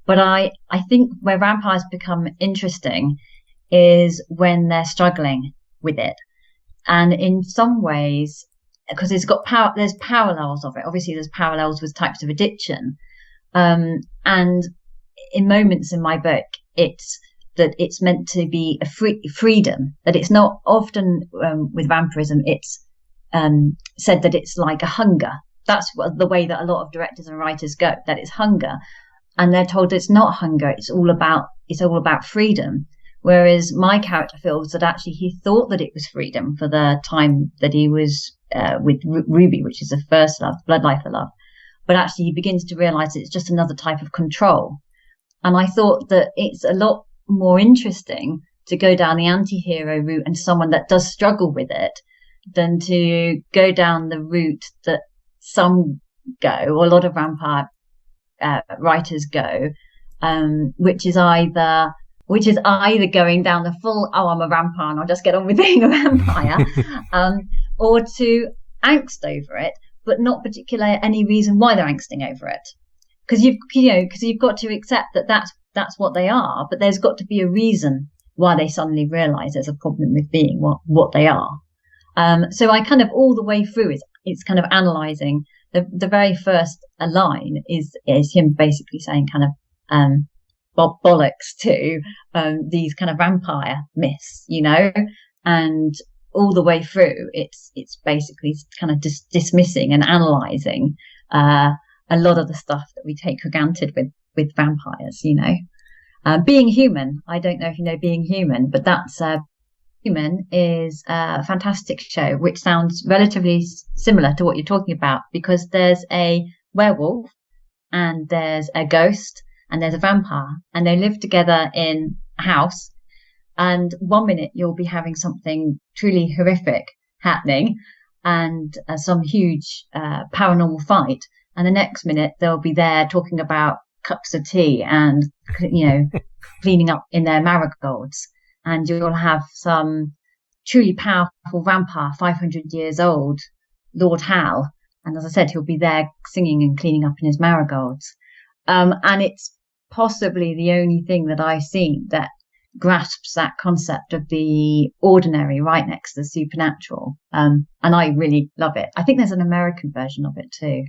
S8: But I think where vampires become interesting is when they're struggling with it. And in some ways, because there's parallels of it. Obviously, there's parallels with types of addiction. And in moments in my book, it's meant to be a freedom, that it's not often with vampirism, it's said that it's like a hunger. That's the way that a lot of directors and writers go, that it's hunger. And they're told it's not hunger, it's all about freedom. Whereas my character feels that actually he thought that it was freedom for the time that he was with Ruby, which is the first love, blood life of love. But actually he begins to realize it's just another type of control. And I thought that it's a lot more interesting to go down the anti-hero route and someone that does struggle with it than to go down the route that some go, or a lot of vampire writers go, which is either going down the full, oh, I'm a vampire and I'll just get on with being a vampire, or to angst over it, but not particularly any reason why they're angsting over it. Because you've got to accept that that's what they are, but there's got to be a reason why they suddenly realize there's a problem with being what they are. So I kind of all the way through it's kind of analyzing. The very first line is him basically saying kind of bollocks to these kind of vampire myths, and all the way through it's basically kind of dismissing and analyzing a lot of the stuff that we take for granted with vampires, being human. I don't know if you know Being Human, but that's Human is a fantastic show which sounds relatively similar to what you're talking about, because there's a werewolf and there's a ghost and there's a vampire, and they live together in a house, and one minute you'll be having something truly horrific happening and some huge paranormal fight, and the next minute they'll be there talking about cups of tea and cleaning up in their marigolds. And you'll have some truly powerful vampire, 500 years old, Lord Hal. And as I said, he'll be there singing and cleaning up in his marigolds. And it's possibly the only thing that I've seen that grasps that concept of the ordinary right next to the supernatural. And I really love it. I think there's an American version of it too.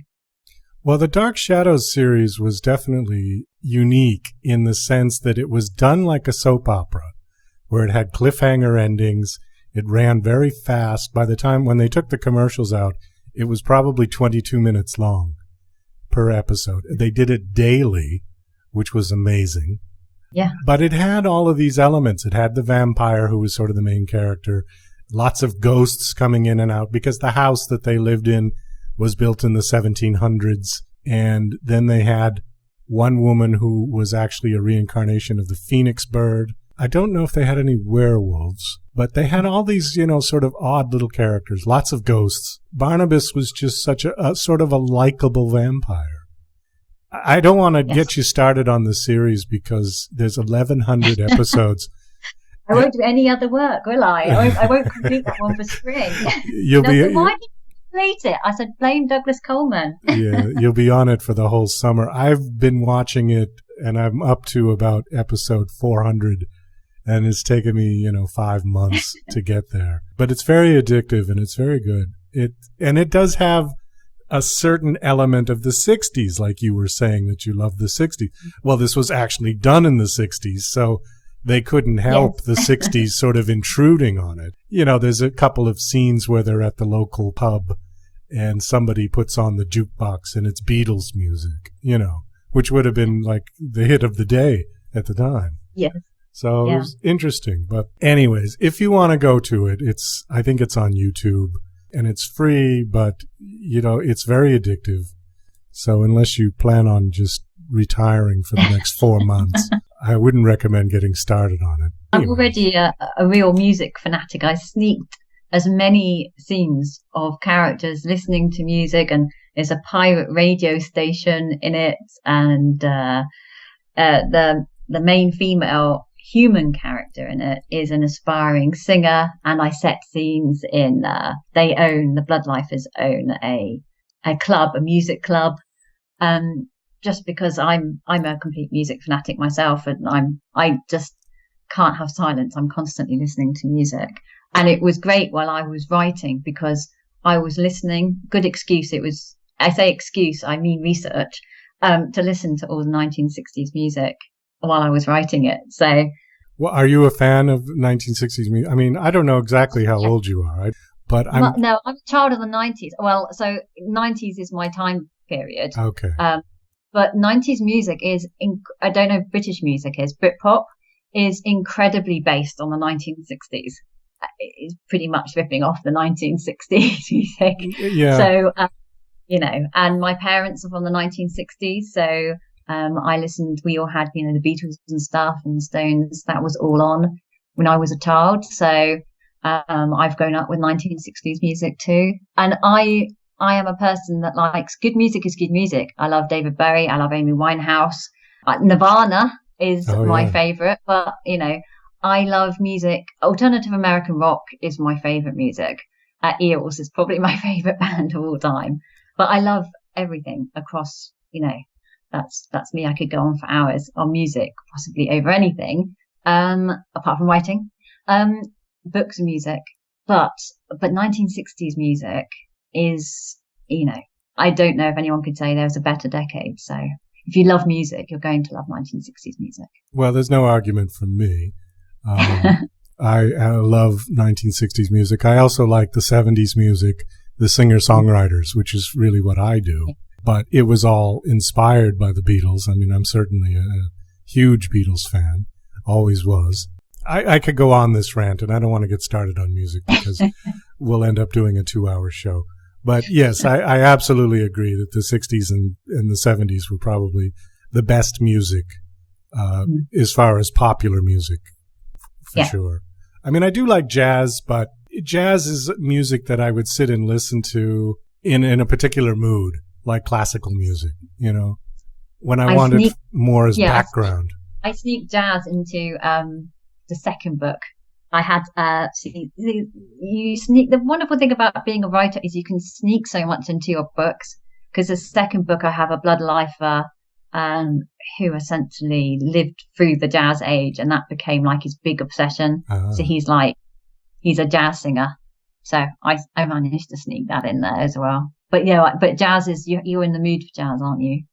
S2: Well, the Dark Shadows series was definitely unique in the sense that it was done like a soap opera, where it had cliffhanger endings. It ran very fast. By the time when they took the commercials out, it was probably 22 minutes long per episode. They did it daily, which was amazing.
S8: Yeah.
S2: But it had all of these elements. It had the vampire, who was sort of the main character, lots of ghosts coming in and out, because the house that they lived in was built in the 1700s. And then they had one woman who was actually a reincarnation of the phoenix bird. I don't know if they had any werewolves, but they had all these, sort of odd little characters, lots of ghosts. Barnabas was just such a sort of a likable vampire. I don't want to get you started on the series because there's 1,100 episodes.
S8: I won't do any other work, will I? I won't complete that one for spring. Why did you complete it? I said, blame Douglas Coleman.
S2: Yeah, you'll be on it for the whole summer. I've been watching it, and I'm up to about episode 400. And it's taken me, 5 months to get there. But it's very addictive and it's very good. It does have a certain element of the 60s, like you were saying that you love the 60s. Well, this was actually done in the 60s, so they couldn't help the 60s sort of intruding on it. There's a couple of scenes where they're at the local pub and somebody puts on the jukebox and it's Beatles music, which would have been like the hit of the day at the time.
S8: Yes.
S2: So it was interesting. But anyways, if you want to go to it, I think it's on YouTube and it's free, but it's very addictive. So unless you plan on just retiring for the next 4 months, I wouldn't recommend getting started on it.
S8: I'm already a real music fanatic. I sneaked as many scenes of characters listening to music, and there's a pirate radio station in it, and the main female human character in it is an aspiring singer, and I set scenes in the Bloodlifers own a club, a music club, just because I'm a complete music fanatic myself, and I just can't have silence. I'm constantly listening to music, and it was great while I was writing because I was listening. Good excuse. I say excuse, I mean research, to listen to all the 1960s music while I was writing it. So,
S2: well, are you a fan of 1960s music? I mean, I don't know exactly how old you are, right? But I'm
S8: a child of the 90s. Well, so 90s is my time period.
S2: Okay.
S8: But 90s music is, I don't know if British music is, Britpop is incredibly based on the 1960s. It's pretty much ripping off the 1960s music.
S2: Yeah.
S8: So, and my parents are from the 1960s. So we all had, the Beatles and stuff and the Stones. That was all on when I was a child. So I've grown up with 1960s music too. And I am a person that likes good music is good music. I love David Bowie. I love Amy Winehouse. Nirvana is my favorite, but I love music. Alternative American rock is my favorite music. Eels is probably my favorite band of all time. But I love everything across, that's me. I could go on for hours on music, possibly over anything, apart from writing, books and music. But 1960s music is, I don't know if anyone could say there was a better decade. So if you love music, you're going to love 1960s music.
S2: Well, there's no argument from me. I love 1960s music. I also like the 70s music, the singer-songwriters, which is really what I do. But it was all inspired by the Beatles. I mean, I'm certainly a huge Beatles fan, always was. I could go on this rant, and I don't want to get started on music because we'll end up doing a 2-hour show. But yes, I absolutely agree that the 60s and the 70s were probably the best music as far as popular music, for sure. I mean, I do like jazz, but jazz is music that I would sit and listen to in a particular mood, like classical music, when I wanted more as background.
S8: I sneak jazz into the second book. I had you sneak. The wonderful thing about being a writer is you can sneak so much into your books, because the second book I have a blood lifer who essentially lived through the jazz age, and that became like his big obsession. So he's a jazz singer. So I managed to sneak that in there as well. But but jazz is, you're in the mood for jazz, aren't you?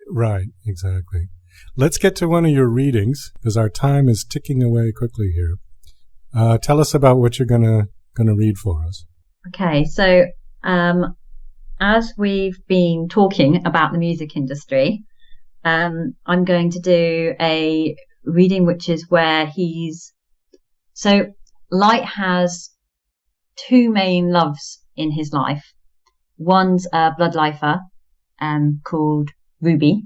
S2: Right, exactly. Let's get to one of your readings because our time is ticking away quickly here. Tell us about what you're gonna read for us.
S8: Okay, so as we've been talking about the music industry, I'm going to do a reading which is where Light has two main loves in his life. One's a blood lifer called Ruby,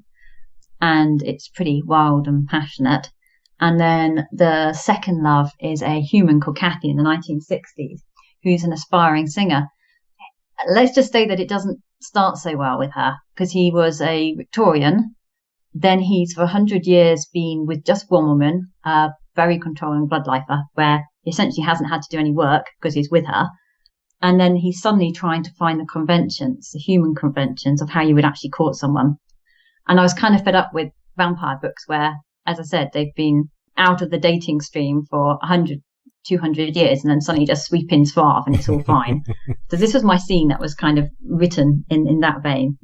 S8: and it's pretty wild and passionate. And then the second love is a human called Kathy in the 1960s, who's an aspiring singer. Let's just say that it doesn't start so well with her, because he was a Victorian. Then he's for 100 years been with just one woman, a very controlling blood lifer, where he essentially hasn't had to do any work because he's with her. And then he's suddenly trying to find the human conventions of how you would actually court someone. And I was kind of fed up with vampire books where, as I said, they've been out of the dating stream for 100, 200 years, and then suddenly just sweep in suave and it's all fine. So this was my scene that was kind of written in that vein.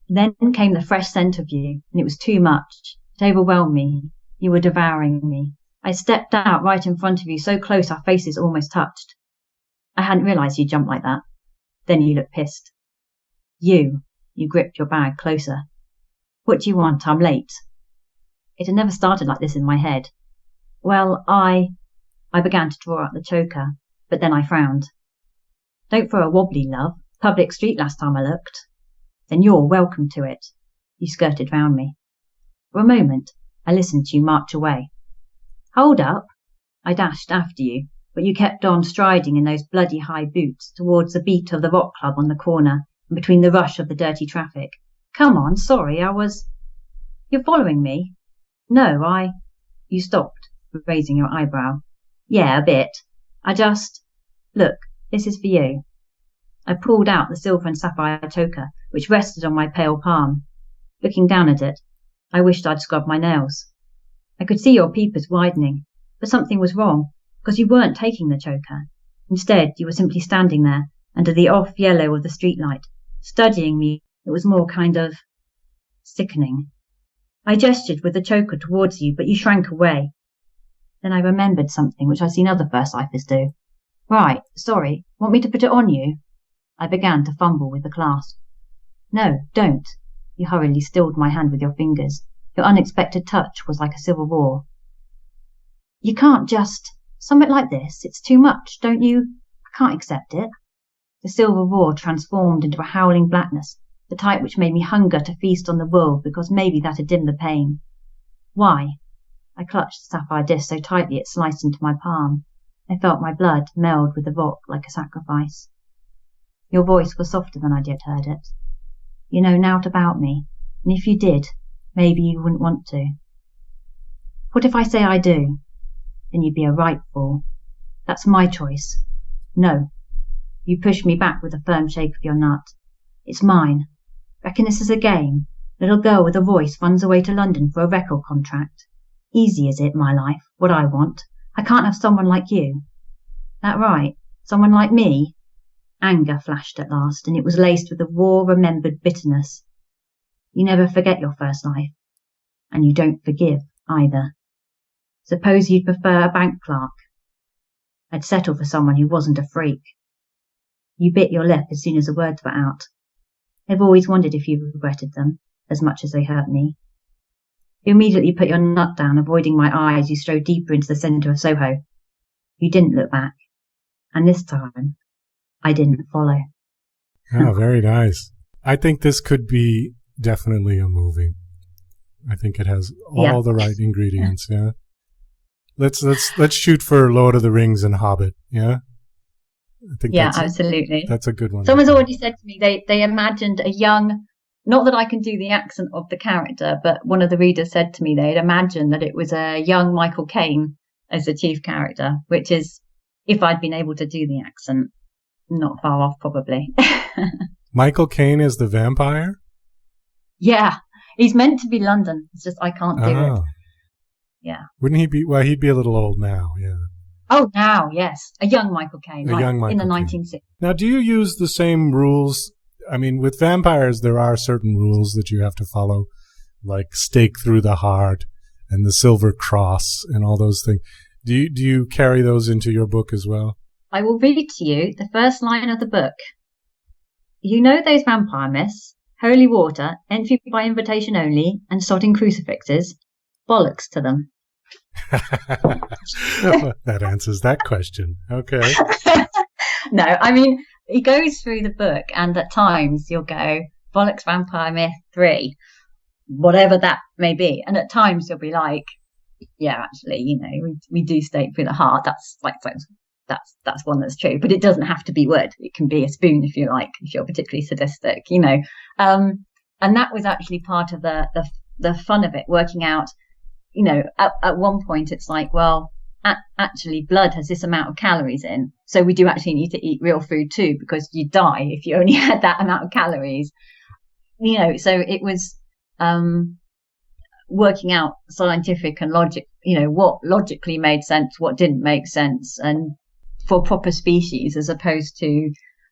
S8: Then came the fresh scent of you, and it was too much. It overwhelmed me. You were devouring me. I stepped out right in front of you, so close our faces almost touched. I hadn't realised you jumped like that. Then you looked pissed. You gripped your bag closer. What do you want? I'm late. It had never started like this in my head. Well, I began to draw out the choker, but then I frowned. Don't throw a wobbly, love. Public street last time I looked. Then you're welcome to it. You skirted round me. For a moment, I listened to you march away. Hold up. I dashed after you, but you kept on striding in those bloody high boots towards the beat of the rock club on the corner and between the rush of the dirty traffic. Come on, sorry, You're following me? No, You stopped. raising your eyebrow. Yeah, a bit. Look, this is for you. I pulled out the silver and sapphire choker, which rested on my pale palm. Looking down at it, I wished I'd scrubbed my nails. I could see your peepers widening, but something was wrong, because you weren't taking the choker. Instead, you were simply standing there, under the off yellow of the streetlight, studying me. It was more kind of sickening. I gestured with the choker towards you, but you shrank away. Then I remembered something which I've seen other first lifers do. Right, sorry, want me to put it on you? I began to fumble with the clasp. No, don't. You hurriedly stilled my hand with your fingers. Your unexpected touch was like a civil war. You can't just... Something like this, it's too much, don't you? I can't accept it. The silver roar transformed into a howling blackness, the type which made me hunger to feast on the world because maybe that had dimmed the pain. Why? I clutched the sapphire disc so tightly it sliced into my palm. I felt my blood meld with the rock like a sacrifice. Your voice was softer than I'd yet heard it. You know naught about me, and if you did, maybe you wouldn't want to. What if I say I do? Then you'd be a right fool. That's my choice. No. You pushed me back with a firm shake of your nut. It's mine. Reckon this is a game? Little girl with a voice runs away to London for a record contract. Easy is it, my life, what I want. I can't have someone like you. That right? Someone like me? Anger flashed at last, and it was laced with a raw, remembered bitterness. You never forget your first life. And you don't forgive, either. Suppose you'd prefer a bank clerk. I'd settle for someone who wasn't a freak. You bit your lip as soon as the words were out. I've always wondered if you regretted them, as much as they hurt me. You immediately put your nut down, avoiding my eye as you strode deeper into the centre of Soho. You didn't look back. And this time, I didn't follow.
S2: Oh, very nice. I think this could be definitely a movie. I think it has all the right ingredients, yeah. Let's shoot for Lord of the Rings and Hobbit, yeah? I think
S8: absolutely.
S2: That's a good one.
S8: Someone's already said to me they imagined a young, not that I can do the accent of the character, but one of the readers said to me they'd imagined that it was a young Michael Caine as the chief character, which is, if I'd been able to do the accent, not far off probably.
S2: Michael Caine is the vampire?
S8: Yeah, he's meant to be London. It's just I can't do it. Yeah.
S2: Wouldn't he be? Well, he'd be a little old now, yeah.
S8: Oh, now, yes. A young Michael Caine. In the 1960s.
S2: Now, do you use the same rules? I mean, with vampires, there are certain rules that you have to follow, like stake through the heart and the silver cross and all those things. Do you carry those into your book as well?
S8: I will read to you the first line of the book. You know those vampire myths? Holy water, entry by invitation only, and sodding crucifixes? Bollocks to them.
S2: That answers that question. Okay.
S8: No, I mean, he goes through the book, and at times you'll go, Bollocks Vampire Myth 3, whatever that may be. And at times you'll be like, yeah, actually, you know, we do stake through the heart. That's one that's true. But it doesn't have to be wood. It can be a spoon if you like, if you're particularly sadistic, you know. And that was actually part of the fun of it, working out, you know, at one point it's like, well, actually blood has this amount of calories in, so we do actually need to eat real food too, because you die if you only had that amount of calories, you know. So it was working out scientific and logic, you know, what logically made sense, what didn't make sense, and for proper species, as opposed to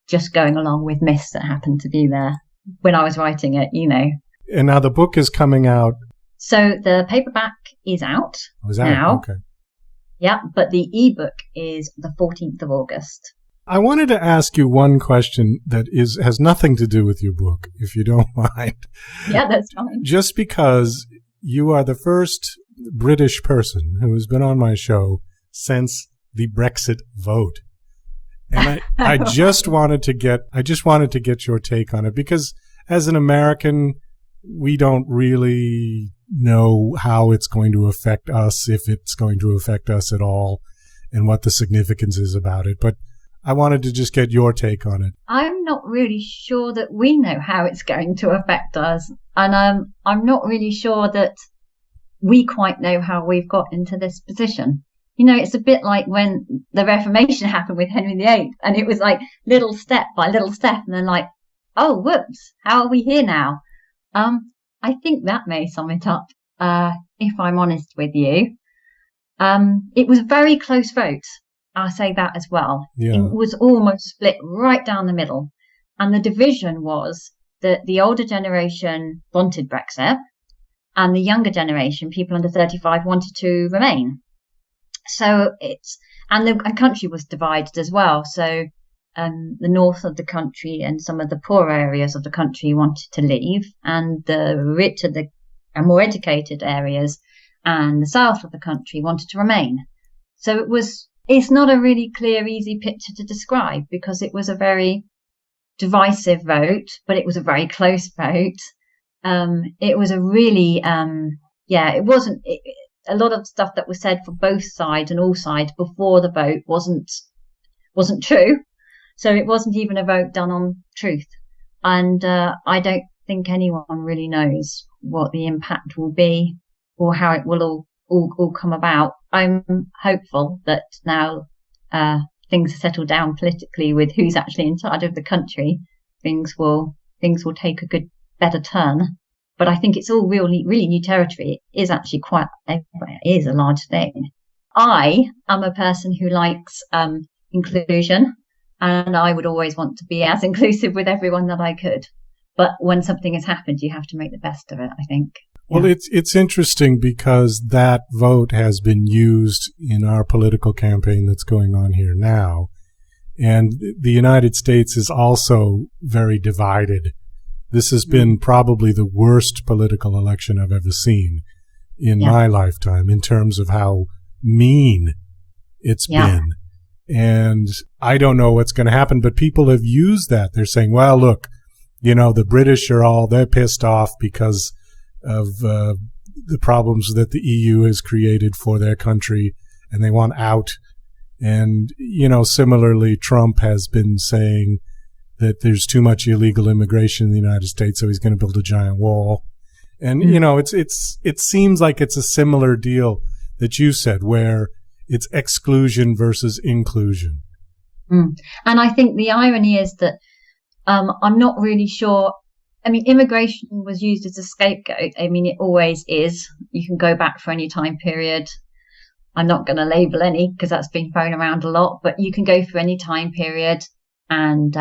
S8: just going along with myths that happened to be there when I was writing it, you know.
S2: And now the book is coming out.
S8: So the paperback is out now.
S2: Okay.
S8: Yeah, but the ebook is the 14th of August.
S2: I wanted to ask you one question that has nothing to do with your book, if you don't mind.
S8: Yeah, that's fine.
S2: Just because you are the first British person who has been on my show since the Brexit vote. And I just wanted to get your take on it, because as an American, we don't really know how it's going to affect us, if it's going to affect us at all, and what the significance is about it. But I wanted to just get your take on it.
S8: I'm not really sure that we know how it's going to affect us. And I'm not really sure that we quite know how we've got into this position. You know, it's a bit like when the Reformation happened with Henry VIII, and it was like little step by little step, and then like, oh, whoops, how are we here now? I think that may sum it up, if I'm honest with you. It was a very close vote. I'll say that as well.
S2: Yeah.
S8: It was almost split right down the middle. And the division was that the older generation wanted Brexit, and the younger generation, people under 35, wanted to remain. So the country was divided as well. So the north of the country and some of the poorer areas of the country wanted to leave, and the richer, the more educated areas and the south of the country wanted to remain. So it's not a really clear, easy picture to describe, because it was a very divisive vote, but it was a very close vote. It was a really, it wasn't, a lot of stuff that was said for both sides and all sides before the vote wasn't true. So it wasn't even a vote done on truth. And I don't think anyone really knows what the impact will be or how it will all come about. I'm hopeful that now things are settled down politically with who's actually in charge of the country, things will take a better turn. But I think it's all really new territory. It is actually a large thing. I am a person who likes inclusion, and I would always want to be as inclusive with everyone that I could. But when something has happened, you have to make the best of it, I think.
S2: Well, it's interesting because that vote has been used in our political campaign that's going on here now. And the United States is also very divided. This has been probably the worst political election I've ever seen in my lifetime in terms of how mean it's been. And I don't know what's going to happen, but people have used that. They're saying, well, look, the British they're pissed off because of the problems that the EU has created for their country, and they want out. And, similarly, Trump has been saying that there's too much illegal immigration in the United States, so he's going to build a giant wall. And, it seems like it's a similar deal that you said, where it's exclusion versus inclusion.
S8: And I think the irony is that I'm not really sure. I mean, immigration was used as a scapegoat. I mean, it always is. You can go back for any time period. I'm not going to label any because that's been thrown around a lot, but you can go for any time period and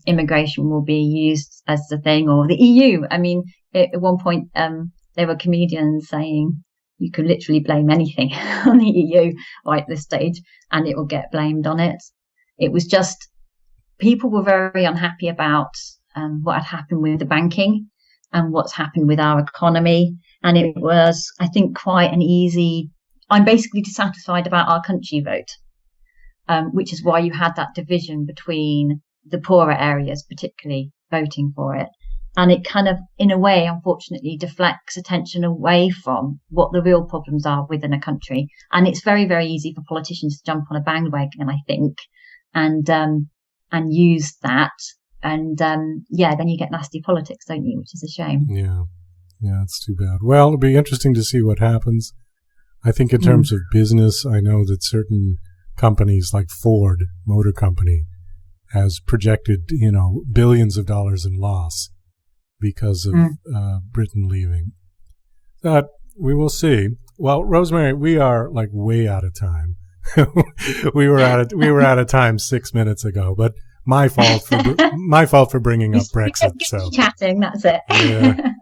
S8: immigration will be used as the thing, or the EU. I mean, at one point, there were comedians saying you could literally blame anything on the EU right at this stage and it will get blamed on it. It was just, people were very unhappy about what had happened with the banking and what's happened with our economy. And it was, I think, quite an easy, I'm basically dissatisfied about our country vote, which is why you had that division between the poorer areas, particularly voting for it. And it kind of, in a way, unfortunately, deflects attention away from what the real problems are within a country. And it's very, very easy for politicians to jump on a bandwagon, I think, and use that. And then you get nasty politics, don't you? Which is a shame.
S2: Yeah, it's too bad. Well, it'll be interesting to see what happens. I think in terms of business, I know that certain companies like Ford Motor Company has projected, billions of dollars in loss because of Britain leaving. But we will see. Well, Rosemary, we are like way out of time. we were out of time 6 minutes ago, but my fault for bringing up Brexit. So
S8: chatting, that's it.
S2: Yeah.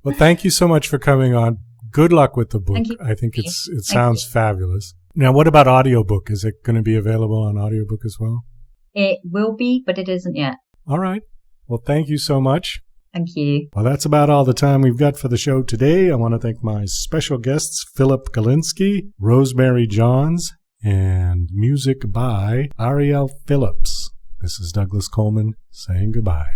S2: Well, thank you so much for coming on. Good luck with the book. I think it sounds fabulous. Now, what about audiobook? Is it going to be available on audiobook as well?
S8: It will be, but it isn't yet.
S2: All right. Well, thank you so much.
S8: Thank you.
S2: Well, that's about all the time we've got for the show today. I want to thank my special guests, Philip Galinsky, Rosemary Johns, and music by Ariel Phillips. This is Douglas Coleman saying goodbye.